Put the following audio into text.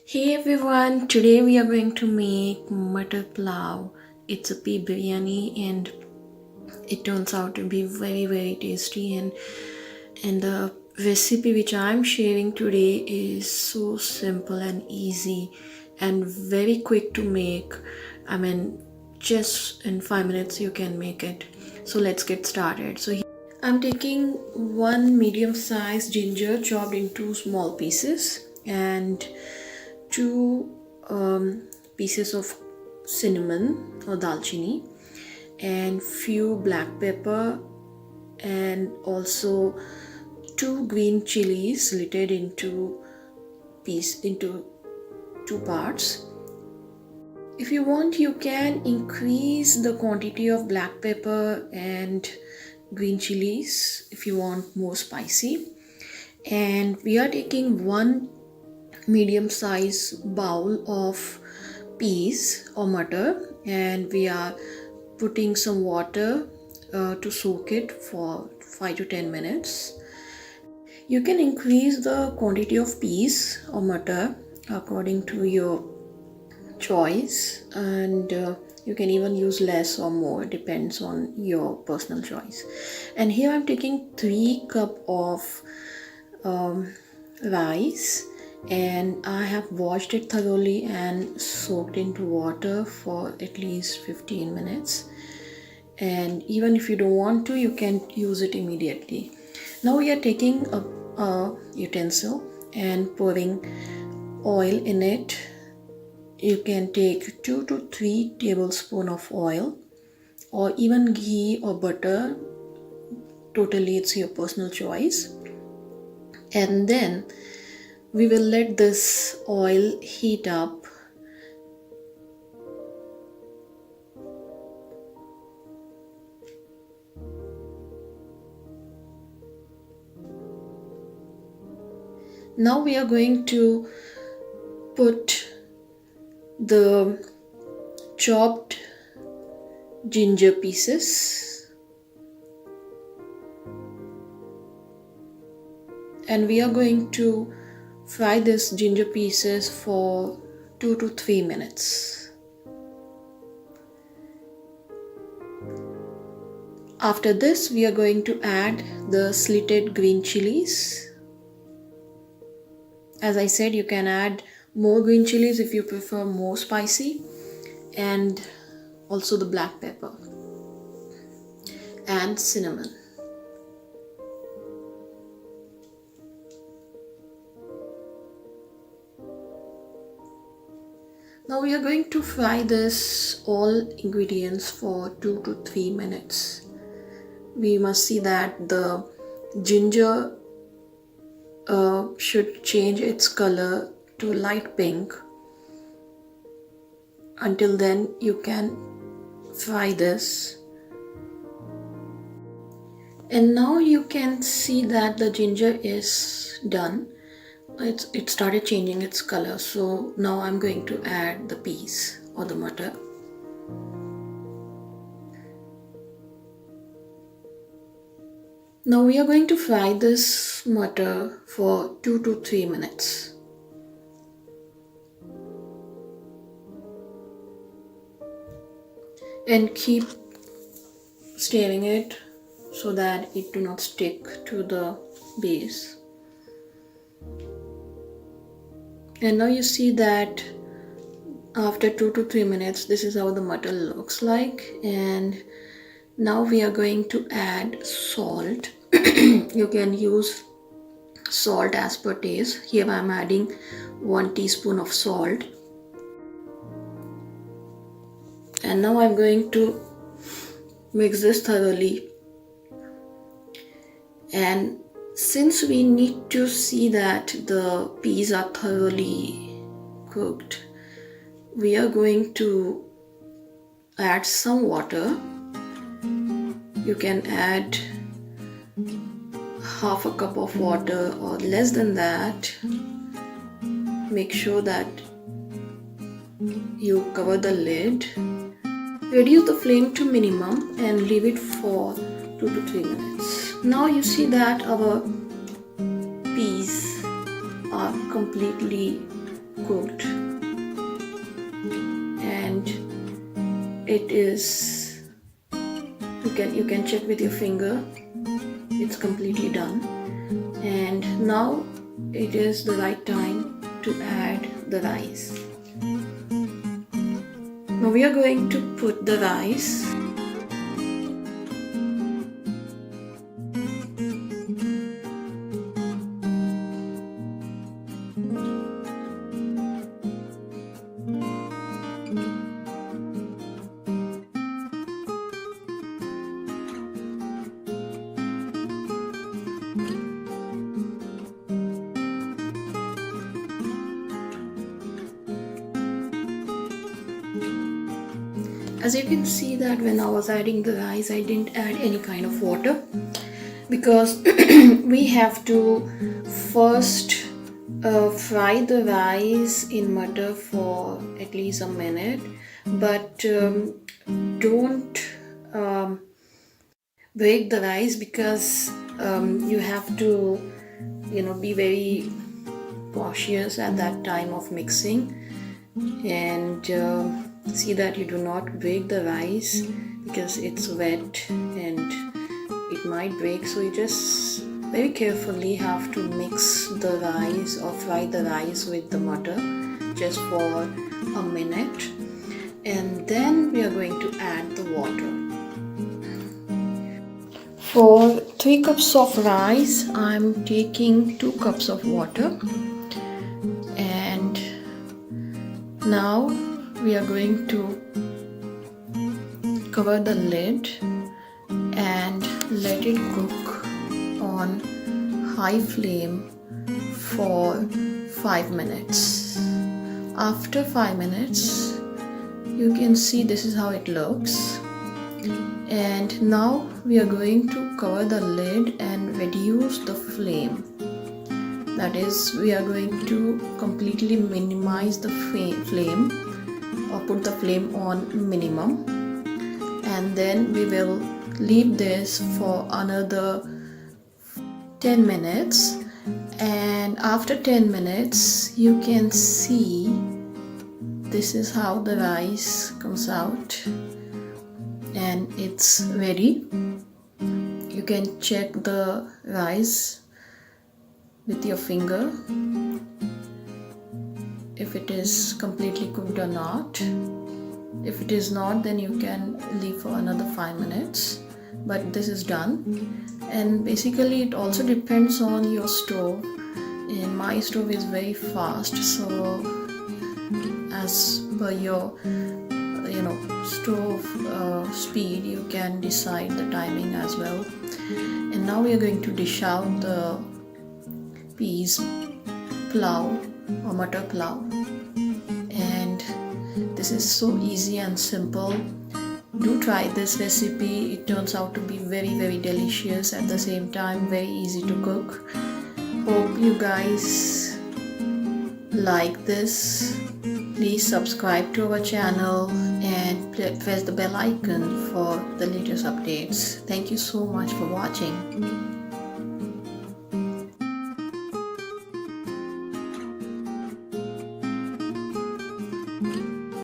Hey everyone, today we are going to make Matar Pulao. It's a pea biryani and it turns out to be very tasty and the recipe which I'm sharing today is so simple and easy and very quick to make. I mean just in 5 minutes you can make it. So let's get started. I'm taking one medium sized ginger chopped into small pieces and two pieces of cinnamon or dalchini and few black pepper and also two green chilies slitted into two parts. If you want, you can increase the quantity of black pepper and green chilies if you want more spicy. And we are taking one medium size bowl of peas or matar and we are putting some water to soak it for 5 to 10 minutes. You can increase the quantity of peas or matar according to your choice and you can even use less or more, depends on your personal choice. And here I'm taking 3 cup of rice and I have washed it thoroughly and soaked into water for at least 15 minutes. And even if you don't want to, you can use it immediately. Now we are taking a utensil and pouring oil in it. You can take 2 to 3 tablespoons of oil or even ghee or butter. Totally, it's your personal choice. And then we will let this oil heat up. Now we are going to put the chopped ginger pieces and we are going to fry this ginger pieces for 2 to 3 minutes. After this, we are going to add the slitted green chilies. As I said, you can add more green chilies if you prefer more spicy, and also the black pepper and cinnamon. Now we are going to fry this all ingredients for 2 to 3 minutes. We must see that the ginger should change its color to light pink. Until then you can fry this. And now you can see that the ginger is done. It started changing its color. So now I'm going to add the peas or the matar. Now we are going to fry this matar for 2 to 3 minutes. And keep stirring it so that it do not stick to the base. And now you see that after 2 to 3 minutes, this is how the matar looks like. And now we are going to add salt. You can use salt as per taste. Here I am adding 1 teaspoon of salt. And now I'm going to mix this thoroughly. And since we need to see that the peas are thoroughly cooked, we are going to add some water. You can add half a cup of water or less than that. Make sure that you cover the lid. Reduce the flame to minimum and leave it for 2 to 3 minutes. Now you see that our peas are completely cooked, and it is, you can check with your finger, it's completely done. And now it is the right time to add the rice. Now we are going to put the rice. As you can see that when I was adding the rice, I didn't add any kind of water, because we have to first fry the rice in butter for at least a minute, but don't break the rice, because you have to be very cautious at that time of mixing, and see that you do not break the rice, because it's wet and it might break. So you just very carefully have to mix the rice or fry the rice with the butter just for a minute, and then we are going to add the water. For 3 cups of rice, I'm taking 2 cups of water, and now we are going to cover the lid and let it cook on high flame for 5 minutes. After 5 minutes, you can see this is how it looks. And now we are going to cover the lid and reduce the flame. That is, we are going to completely minimize the flame, or put the flame on minimum, and then we will leave this for another 10 minutes. And after 10 minutes, you can see this is how the rice comes out, and it's ready. You can check the rice with your finger if it is completely cooked or not. If it is not, then you can leave for another 5 minutes, but this is done. And basically it also depends on your stove, and my stove is very fast, so as per your stove speed, you can decide the timing as well. And now we are going to dish out the peas pulao or Matar Pulao, and this is so easy and simple. Do try this recipe. It turns out to be very, very delicious, at the same time very easy to cook. Hope you guys like this. Please subscribe to our channel and press the bell icon for the latest updates. Thank you so much for watching.